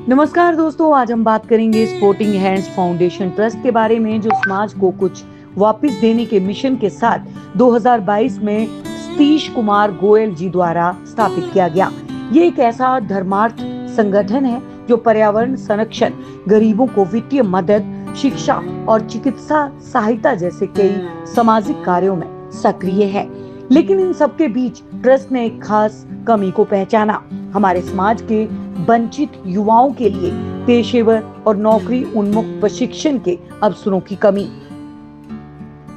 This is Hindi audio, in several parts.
नमस्कार दोस्तों, आज हम बात करेंगे स्पोर्टिंग हैंड्स फाउंडेशन ट्रस्ट के बारे में, जो समाज को कुछ वापस देने के मिशन के साथ 2022 में सतीश कुमार गोयल जी द्वारा स्थापित किया गया। ये एक ऐसा धर्मार्थ संगठन है जो पर्यावरण संरक्षण, गरीबों को वित्तीय मदद, शिक्षा और चिकित्सा सहायता जैसे कई सामाजिक कार्यों में सक्रिय है। लेकिन इन सबके बीच ट्रस्ट ने एक खास कमी को पहचाना: हमारे समाज के वंचित युवाओं के लिए पेशेवर और नौकरी उन्मुख प्रशिक्षण के अवसरों की कमी।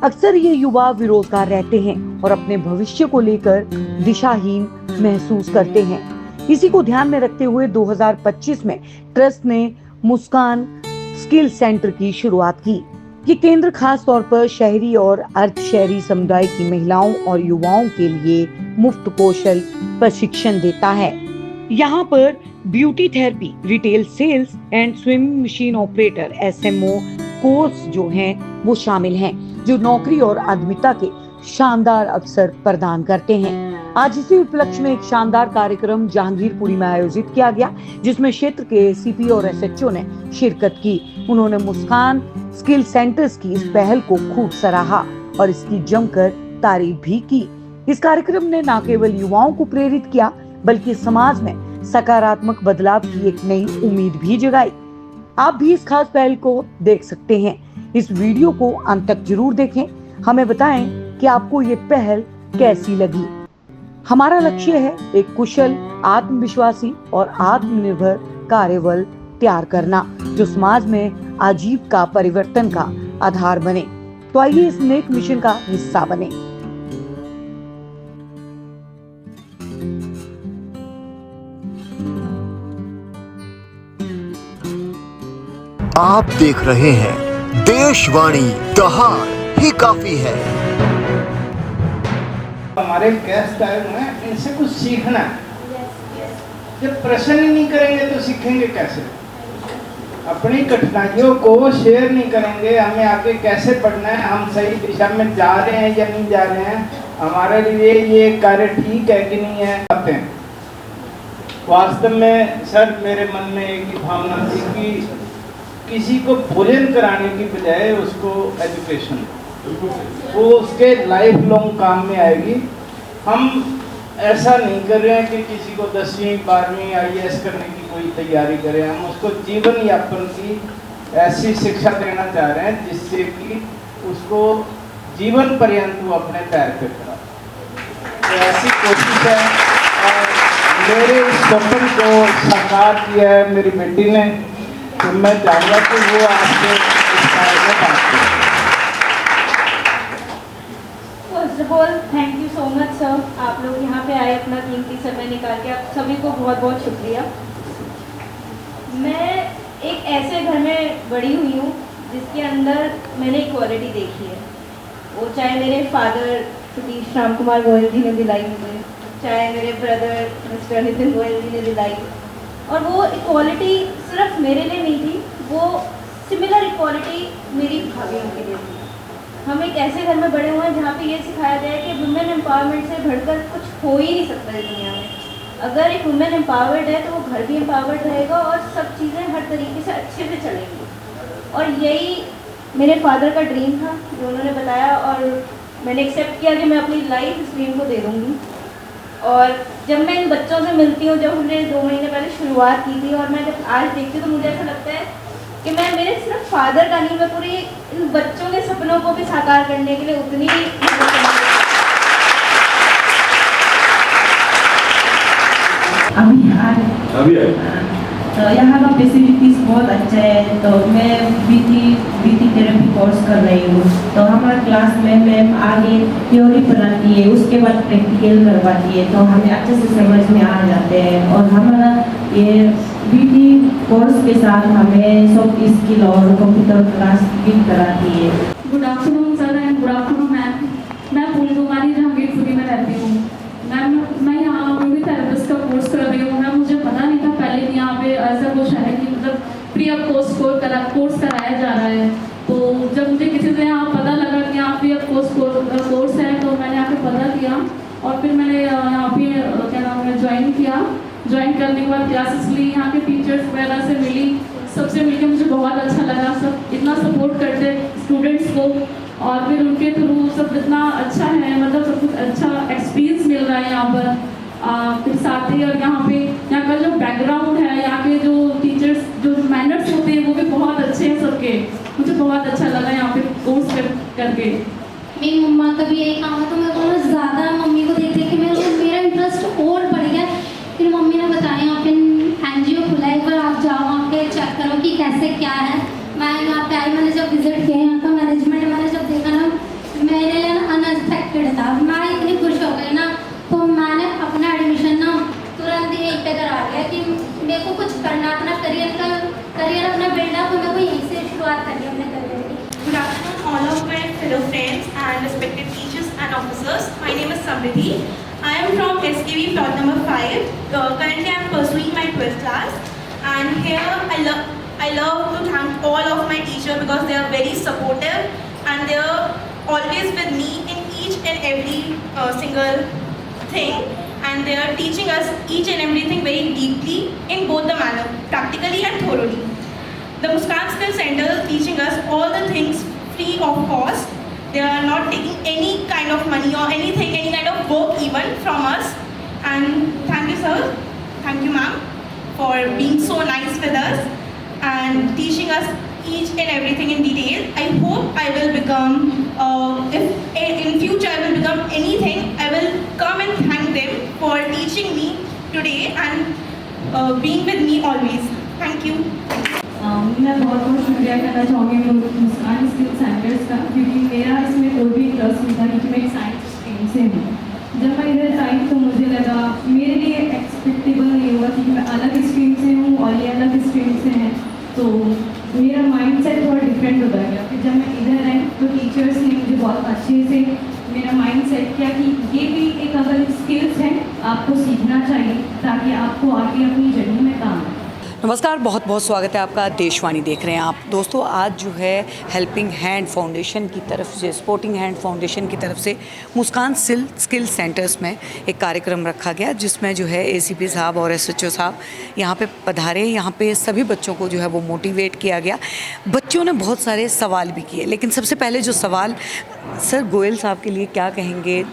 अक्सर ये युवा बेरोजगार रहते हैं और अपने भविष्य को लेकर दिशाहीन महसूस करते हैं। इसी को ध्यान में रखते हुए 2025 में ट्रस्ट ने मुस्कान स्किल सेंटर की शुरुआत की। ये केंद्र खास तौर पर शहरी और अर्ध शहरी समुदाय की महिलाओं और युवाओं के लिए मुफ्त कौशल प्रशिक्षण देता है। यहाँ पर beauty therapy, retail sales and swimming machine operator (SMO) course जो हैं वो शामिल हैं, जो नौकरी और उद्यमिता के शानदार अवसर प्रदान करते हैं। आज इसी उपलक्ष्य में एक शानदार कार्यक्रम जहांगीरपुरी में आयोजित किया गया, जिसमें क्षेत्र के CP और SHO ने शिरकत की। उन्होंने मुस्कान स्किल सेंटर्स की इस पहल को खूब सराहा और इसकी जमकर तारीफ भी की। इस कार्यक्रम ने न केवल युवाओं को प्रेरित किया, बल्कि समाज में सकारात्मक बदलाव की एक नई उम्मीद भी जगाई। आप भी इस खास पहल को देख सकते हैं। इस वीडियो को अंत तक जरूर देखें। हमें बताएं कि आपको ये पहल कैसी लगी। हमारा लक्ष्य है एक कुशल, आत्मविश्वासी और आत्मनिर्भर कार्यबल तैयार करना, जो समाज में आजीविका परिवर्तन का आधार बने। तो आइए इस नेक मिशन का हिस्सा बने। आप देख रहे हैं देशवाणी, दहाड़ ही काफी है। हमारे गेस्ट आए हुए हैं, इनसे कुछ सीखना है। जब प्रश्न ही नहीं करेंगे तो सीखेंगे कैसे? अपनी कठिनाइयों को शेयर नहीं करेंगे, हमें आगे कैसे बढ़ना है, हम सही दिशा में जा रहे हैं या नहीं जा रहे हैं, हमारे लिए ये कार्य ठीक है कि नहीं है। आते हैं वास्तव में सर, मेरे मन में एक ही भावना थी कि किसी को भोजन कराने की बजाय उसको एजुकेशन, वो उसके लाइफ लॉन्ग काम में आएगी। हम ऐसा नहीं कर रहे हैं कि किसी को 10वीं 12वीं IAS करने की कोई तैयारी करें, हम उसको जीवन यापन की ऐसी शिक्षा देना चाह रहे हैं जिससे कि उसको जीवन पर्यंत वो अपने पैर पे खड़ा। तो ऐसी कोशिश है और मेरे इस सपन को साकार किया है मेरी बेटी ने। तो मैं चाहूँगा कि वो आपसे इस बारे में बात करें। First of all thank you so much sir, आप लोग यहाँ पे आए, अपना कीमती समय निकाल के, आप सभी को बहुत बहुत शुक्रिया। मैं एक ऐसे घर में बड़ी हुई हूँ जिसके अंदर मैंने इक्वालिटी देखी है। वो चाहे मेरे फादर सतीश राम कुमार गोयल जी ने दिलाई मुझे, चाहे मेरे ब्रदर मिस्टर नितिन गोयल जी ने दिलाई। और वो इक्वालिटी सिर्फ मेरे लिए नहीं थी, वो सिमिलर इक्वालिटी मेरी भाभीयों के लिए थी। हम एक ऐसे घर में बड़े हुए हैं जहाँ पे ये सिखाया गया है कि वुमेन एम्पावरमेंट से बढ़कर कुछ हो ही नहीं सकता इस दुनिया में। अगर एक वुमेन एम्पावर्ड है तो वो घर भी एम्पावर्ड रहेगा और सब चीज़ें हर तरीके से अच्छे से चलेंगी। और यही मेरे फादर का ड्रीम था जो उन्होंने बताया, और मैंने एक्सेप्ट किया कि मैं अपनी लाइफ इस ड्रीम को दे दूँगी। और जब मैं इन बच्चों से मिलती हूँ, जब हमने 2 महीने पहले शुरुआत की थी, और मैं जब आज देखती हूँ तो मुझे ऐसा लगता है कि मैं मेरे सिर्फ फादर का नहीं, मैं पूरी इन बच्चों के सपनों को भी साकार करने के लिए उतनी अभी तो यहाँ का फैसिलिटीज बहुत अच्छा है। तो मैं बीटी थेरेपी कोर्स कर रही हूँ। तो हमारे क्लास में मैम आगे थ्योरी पढ़ाती है, उसके बाद प्रैक्टिकल करवाती है, तो हमें अच्छे से समझ में आ जाते हैं। और हमारा ये बीटी कोर्स के साथ हमें सॉफ्ट स्किल और कंप्यूटर क्लास भी कराती है। Good afternoon sir and good afternoon ma'am. मैं फूलकुमारी जहांगीरपुरी में रहती हूँ। मैम मैं यहाँ मूवी थेरेपिस्ट का कोर्स कर रही हूँ। मैम मुझे पता नहीं था पहले कि यहाँ पे ऐसा कुछ है कि मतलब फ्री ऑफ कॉस्ट कोर्स कराया जा रहा है। तो जब मुझे किसी से यहाँ पता लगा कि यहाँ फ्री ऑफ कोर्स है, तो मैंने आके पता किया और फिर मैंने यहाँ पे क्या नाम है ज्वाइन किया। ज्वाइन करने के बाद क्लासेस ली, यहाँ के टीचर्स वगैरह से मिली, सबसे मिलकर मुझे बहुत अच्छा लगा। सब इतना सपोर्ट करते स्टूडेंट्स को और फिर उनके थ्रू सब इतना अच्छा है, मतलब सब कुछ अच्छा एक्सपीरियंस मिल रहा है यहाँ पर। फिर साथ ही और यहाँ का जो बैकग्राउंड है, यहाँ के जो टीचर्स जो मैनर्स होते हैं वो भी बहुत अच्छे हैं सबके। मुझे बहुत अच्छा लगा यहाँ पे कोर्स करके। मेरी मम्मा का भी यही काम है, तो मेरे को ज़्यादा मम्मी को देख देख के मेरा इंटरेस्ट और बढ़ गया। फिर मम्मी ने बताया यहाँ पे NGO खुला है, एक बार आप जाओ वहाँ पे चेक करो कि कैसे क्या है। मैं यहाँ पे आई, मैंने जब विजिट किया यहाँ का मैनेजमेंट मैंने जब देखा ना, मेरे लिए अनएक्सपेक्टेड था। मैं इतनी खुश हो गई ना, तो मैंने अपना एडमिशन ना तुरंत ही यहीं पे करा लिया कि मेरे को कुछ करना, अपना करियर अपना बिल्डअप, तो मेरे को यहीं से शुरुआत करनी है अपने करियर की। Good afternoon, all of my fellow friends and respected teachers and officers. My name is Samriddhi. I am from SKV plot number 5. Currently, I am pursuing my 12th class, and here I love to thank all of my teachers because they are very supportive and they are always with me in each and every single thing, and they are teaching us each and everything very deeply in both the manner, practically and thoroughly. The Muskan Skill Center is teaching us all the things free of cost. They are not taking any kind of money or anything, any kind of work even from us. And thank you, sir. Thank you, ma'am, for being so nice with us and teaching us each and everything in detail. I hope I will become, if in future I will become anything, I will come and thank them for teaching me today and being with me always. Thank you. मैं बहुत बहुत शुक्रिया करना चाहूँगी मुस्कान स्किल सेंटर्स का, क्योंकि मेरा इसमें कोई भी इंटरेस्ट नहीं था, क्योंकि मैं एक साइंस स्ट्रीम से हूँ। जब मैं इधर आई तो मुझे लगा मेरे लिए एक्सपेक्टेबल नहीं होगा, क्योंकि मैं अलग स्ट्रीम से हूँ और ये अलग स्ट्रीम से हैं, तो मेरा माइंड सेट थोड़ा डिफरेंट हो गया। फिर जब मैं इधर आई तो टीचर्स ने मुझे बहुत अच्छे से मेरा माइंड सेट किया कि ये भी एक अलग स्किल्स है, आपको सीखना चाहिए ताकि आपको आगे अपनी जर्नी में काम आए। नमस्कार, बहुत बहुत स्वागत है आपका। देशवाणी देख रहे हैं आप दोस्तों। आज जो है हेल्पिंग हैंड फाउंडेशन की तरफ से, स्पोर्टिंग हैंड फाउंडेशन की तरफ से मुस्कान स्किल सेंटर्स में एक कार्यक्रम रखा गया, जिसमें जो है ACP साहब और SHO साहब यहाँ पे पधारे। यहाँ पे सभी बच्चों को जो है वो मोटिवेट किया गया। बच्चों ने बहुत सारे सवाल भी किए, लेकिन सबसे पहले जो सवाल सर गोयल साहब के लिए क्या कहेंगे,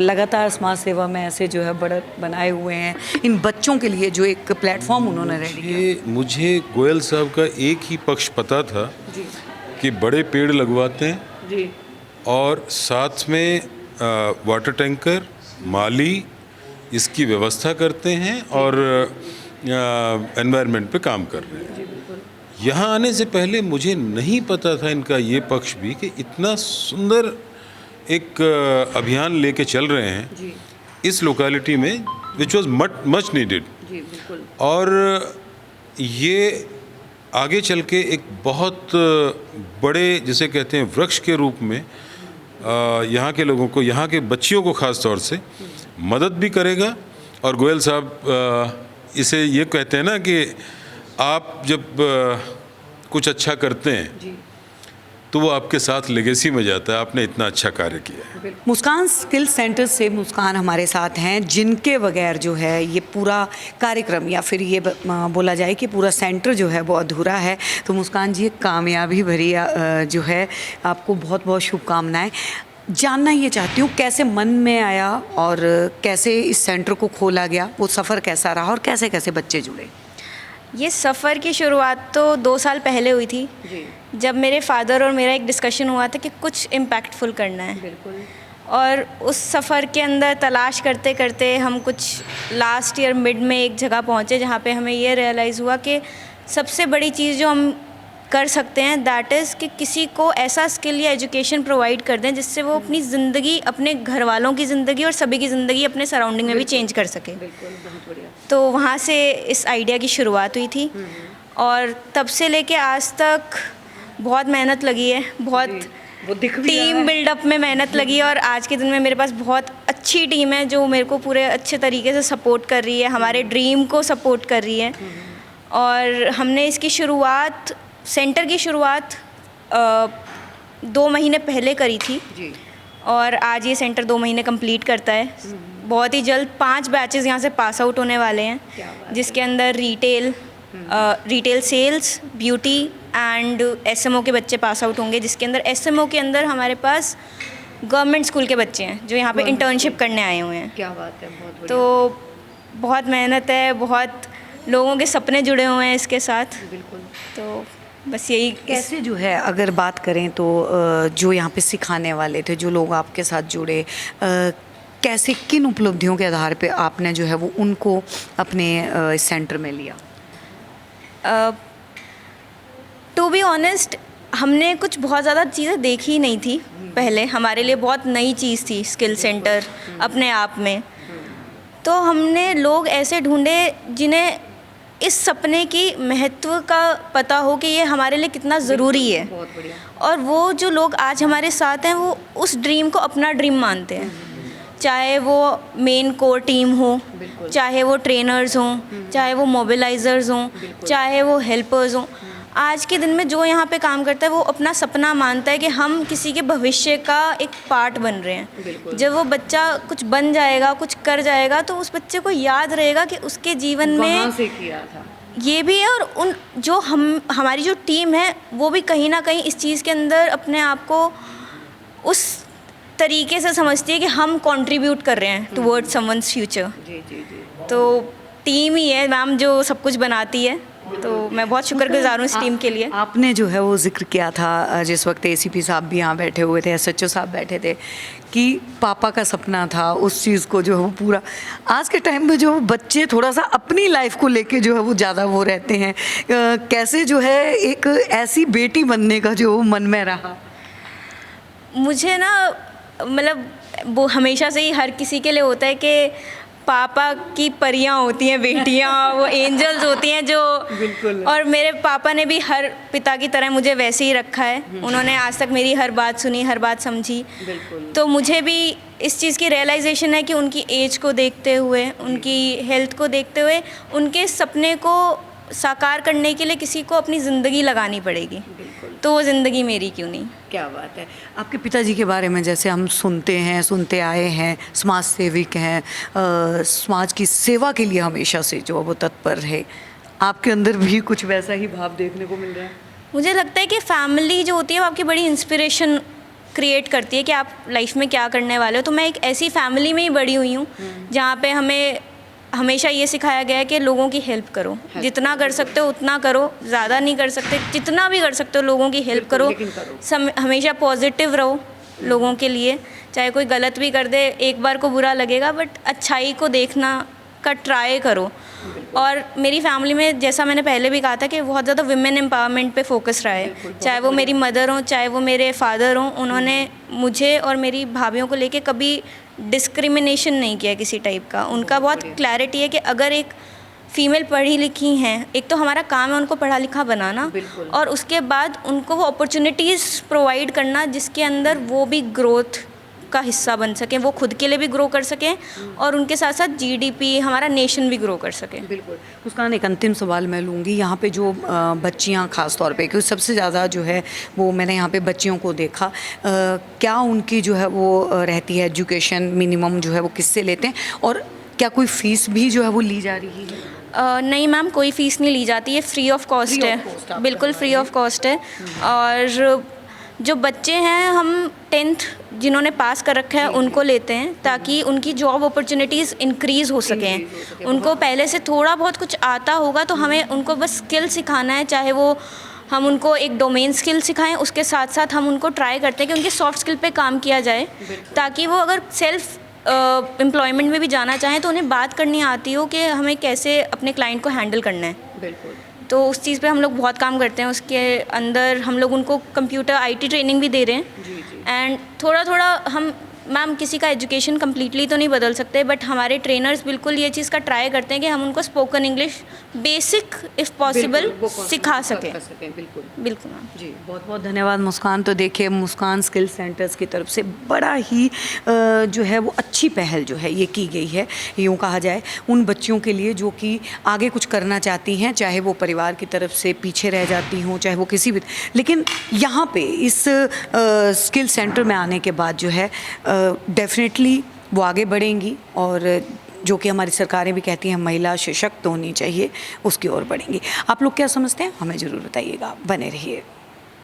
लगातार समाज सेवा में ऐसे जो है बड़े बनाए हुए हैं, इन बच्चों के लिए जो एक प्लेटफॉर्म उन्होंने रेडी किया। मुझे गोयल साहब का एक ही पक्ष पता था कि बड़े पेड़ लगवाते हैं जी, और साथ में वाटर टैंकर, माली इसकी व्यवस्था करते हैं और एनवायरनमेंट पे काम कर रहे हैं। यहाँ आने से पहले मुझे नहीं पता था इनका ये पक्ष भी कि इतना सुंदर एक अभियान लेके चल रहे हैं जी, इस लोकेलिटी में, विच वॉज मच नीडेड। और ये आगे चल के एक बहुत बड़े, जिसे कहते हैं वृक्ष के रूप में, यहाँ के लोगों को, यहाँ के बच्चियों को ख़ास तौर से मदद भी करेगा। और गोयल साहब इसे ये कहते हैं ना कि आप जब कुछ अच्छा करते हैं तो वो आपके साथ लेगेसी में जाता है। आपने इतना अच्छा कार्य किया है। मुस्कान स्किल सेंटर से मुस्कान हमारे साथ हैं, जिनके बगैर जो है ये पूरा कार्यक्रम या फिर ये बोला जाए कि पूरा सेंटर जो है वो अधूरा है। तो मुस्कान जी, कामयाबी भरी जो है आपको बहुत बहुत शुभकामनाएं। जानना ये चाहती हूँ कैसे मन में आया और कैसे इस सेंटर को खोला गया, वो सफ़र कैसा रहा और कैसे कैसे बच्चे जुड़े? ये सफ़र की शुरुआत तो 2 साल पहले हुई थी जी, जब मेरे फादर और मेरा एक डिस्कशन हुआ था कि कुछ इम्पैक्टफुल करना है। बिल्कुल। और उस सफ़र के अंदर तलाश करते करते हम कुछ लास्ट ईयर मिड में एक जगह पहुँचे, जहाँ पे हमें ये रियलाइज़ हुआ कि सबसे बड़ी चीज़ जो हम कर सकते हैं दैट इज़ कि किसी को ऐसा स्किल या एजुकेशन प्रोवाइड कर दें जिससे वो अपनी ज़िंदगी, अपने घर वालों की ज़िंदगी और सभी की ज़िंदगी अपने सराउंडिंग में भी चेंज कर सके। बिल्कुल, बहुत बढ़िया। तो वहाँ से इस आइडिया की शुरुआत हुई थी और तब से लेके आज तक बहुत मेहनत लगी है, बहुत टीम बिल्डअप में मेहनत लगी है। और आज के दिन में मेरे पास बहुत अच्छी टीम है जो मेरे को पूरे अच्छे तरीके से सपोर्ट कर रही है, हमारे ड्रीम को सपोर्ट कर रही है। और हमने इसकी शुरुआत, सेंटर की शुरुआत 2 महीने पहले करी थी जी, और आज ये सेंटर 2 महीने कंप्लीट करता है। बहुत ही जल्द 5 बैचेस यहाँ से पास आउट होने वाले हैं, जिसके अंदर retail sales, beauty and SMO के बच्चे पास आउट होंगे, जिसके अंदर एसएमओ के अंदर हमारे पास गवर्नमेंट स्कूल के बच्चे हैं जो यहाँ पे इंटर्नशिप करने आए हुए हैं। क्या बात है, बहुत बढ़िया। तो बहुत मेहनत है, बहुत लोगों के सपने जुड़े हुए हैं इसके साथ। बिल्कुल। तो बस यही कैसे जो है अगर बात करें तो जो यहाँ पे सिखाने वाले थे, जो लोग आपके साथ जुड़े, कैसे किन उपलब्धियों के आधार पे आपने जो है वो उनको अपने इस सेंटर में लिया? टू बी ऑनेस्ट, हमने कुछ बहुत ज़्यादा चीज़ें देखी ही नहीं थी पहले, हमारे लिए बहुत नई चीज़ थी स्किल सेंटर अपने आप में। तो हमने लोग ऐसे ढूंढे जिन्हें इस सपने की महत्व का पता हो कि ये हमारे लिए कितना ज़रूरी है। बहुत बढ़िया। और वो जो लोग आज हमारे साथ हैं वो उस ड्रीम को अपना ड्रीम मानते हैं, चाहे वो मेन कोर टीम हो, चाहे वो ट्रेनर्स हों, चाहे वो मोबिलाइजर्स हों, चाहे वो हेल्पर्स हों। आज के दिन में जो यहाँ पे काम करता है वो अपना सपना मानता है कि हम किसी के भविष्य का एक पार्ट बन रहे हैं। जब वो बच्चा कुछ बन जाएगा, कुछ कर जाएगा, तो उस बच्चे को याद रहेगा कि उसके जीवन में से किया था ये भी है। और उन जो हमारी जो टीम है वो भी कहीं ना कहीं इस चीज़ के अंदर अपने आप को उस तरीके से समझती है कि हम कंट्रीब्यूट कर रहे हैं टुवर्ड्स समवन्स फ्यूचर। तो टीम ही है मैम जो सब कुछ बनाती है, तो मैं बहुत शुक्रगुजार हूँ इस टीम के लिए। आपने जो है वो जिक्र किया था जिस वक्त एसीपी साहब भी यहाँ बैठे हुए थे, एसएचओ साहब बैठे थे, कि पापा का सपना था उस चीज़ को जो है वो पूरा। आज के टाइम में जो बच्चे थोड़ा सा अपनी लाइफ को लेके जो है वो ज़्यादा वो रहते हैं, कैसे जो है एक ऐसी बेटी बनने का जो मन में रहा? मुझे ना मतलब वो हमेशा से ही हर किसी के लिए होता है कि पापा की परियां होती हैं बेटियां, वो एंजल्स होती हैं जो। बिल्कुल। और मेरे पापा ने भी हर पिता की तरह मुझे वैसे ही रखा है। उन्होंने आज तक मेरी हर बात सुनी, हर बात समझी। तो मुझे भी इस चीज़ की रियलाइजेशन है कि उनकी एज को देखते हुए, उनकी हेल्थ को देखते हुए, उनके सपने को साकार करने के लिए किसी को अपनी ज़िंदगी लगानी पड़ेगी। तो वो ज़िंदगी मेरी क्यों नहीं। क्या बात है। आपके पिताजी के बारे में जैसे हम सुनते आए हैं, समाज सेविक हैं, समाज की सेवा के लिए हमेशा से जो वो तत्पर है, आपके अंदर भी कुछ वैसा ही भाव देखने को मिल रहा है? मुझे लगता है कि फैमिली जो होती है वो आपकी बड़ी इंस्पिरेशन क्रिएट करती है कि आप लाइफ में क्या करने वाले हो। तो मैं एक ऐसी फैमिली में ही बड़ी हुई हूँ जहाँ पे हमें हमेशा ये सिखाया गया है कि लोगों की हेल्प करो, जितना कर सकते हो उतना करो, ज़्यादा नहीं कर सकते, जितना भी कर सकते हो लोगों की हेल्प करो। हमेशा पॉजिटिव रहो लोगों के लिए, चाहे कोई गलत भी कर दे, एक बार को बुरा लगेगा, बट अच्छाई को देखना का ट्राई करो। और मेरी फैमिली में जैसा मैंने पहले भी कहा था कि बहुत ज़्यादा विमेन एम्पावरमेंट पे फोकस रहा है, चाहे वो मेरी मदर हों, चाहे वो मेरे फादर हों। उन्होंने मुझे और मेरी भाभीयों को लेके कभी डिस्क्रिमिनेशन नहीं किया किसी टाइप का। उनका बहुत क्लैरिटी है कि अगर एक फ़ीमेल पढ़ी लिखी हैं, एक तो हमारा काम है उनको पढ़ा लिखा बनाना, और उसके बाद उनको वो अपॉर्चुनिटीज़ प्रोवाइड करना जिसके अंदर वो भी ग्रोथ का हिस्सा बन सकें, वो खुद के लिए भी ग्रो कर सकें और उनके साथ साथ जीडीपी, हमारा नेशन भी ग्रो कर सके। बिल्कुल। मुस्कान, एक अंतिम सवाल मैं लूँगी। यहाँ पे जो बच्चियाँ ख़ास तौर पे, क्योंकि सबसे ज़्यादा जो है वो मैंने यहाँ पे बच्चियों को देखा, क्या उनकी जो है वो रहती है एजुकेशन, मिनिमम जो है वो किससे लेते हैं, और क्या कोई फ़ीस भी जो है वो ली जा रही है? नहीं मैम, कोई फ़ीस नहीं ली जाती है, फ्री ऑफ कॉस्ट है, बिल्कुल फ्री ऑफ कॉस्ट है। और जो बच्चे हैं हम 10th जिन्होंने पास कर रखा है उनको लेते हैं ताकि उनकी जॉब अपॉर्चुनिटीज़ इंक्रीज़ हो सकें। उनको पहले से थोड़ा बहुत कुछ आता होगा तो हमें उनको बस स्किल सिखाना है, चाहे वो हम उनको एक डोमेन स्किल सिखाएं, उसके साथ साथ हम उनको ट्राई करते हैं कि उनकी सॉफ्ट स्किल पे काम किया जाए, ताकि वो अगर सेल्फ एम्प्लॉयमेंट में भी जाना चाहें तो उन्हें बात करनी आती हो कि हमें कैसे अपने क्लाइंट को हैंडल करना है। बिल्कुल। तो उस चीज़ पे हम लोग बहुत काम करते हैं। उसके अंदर हम लोग उनको कंप्यूटर IT ट्रेनिंग भी दे रहे हैं। एंड थोड़ा थोड़ा हम मैम किसी का एजुकेशन कम्प्लीटली तो नहीं बदल सकते, बट हमारे ट्रेनर्स बिल्कुल ये चीज़ का ट्राई करते हैं कि हम उनको spoken English basic if possible सिखा सकें। बिल्कुल बिल्कुल मैम जी। बहुत बहुत धन्यवाद मुस्कान। तो देखिए, मुस्कान स्किल सेंटर्स की तरफ से बड़ा ही जो है वो अच्छी पहल जो है ये की गई है, यूँ कहा जाए, उन बच्चियों के लिए जो कि आगे कुछ करना चाहती हैं, चाहे वो परिवार की तरफ से पीछे रह जाती हों, चाहे वो किसी भी, लेकिन यहाँ पे इस स्किल सेंटर में आने के बाद जो है डेफिनेटली वो आगे बढ़ेंगी और जो कि हमारी सरकारें भी कहती हैं महिला सशक्त होनी चाहिए, उसकी ओर बढ़ेंगी। आप लोग क्या समझते हैं, हमें ज़रूर बताइएगा। बने रहिए।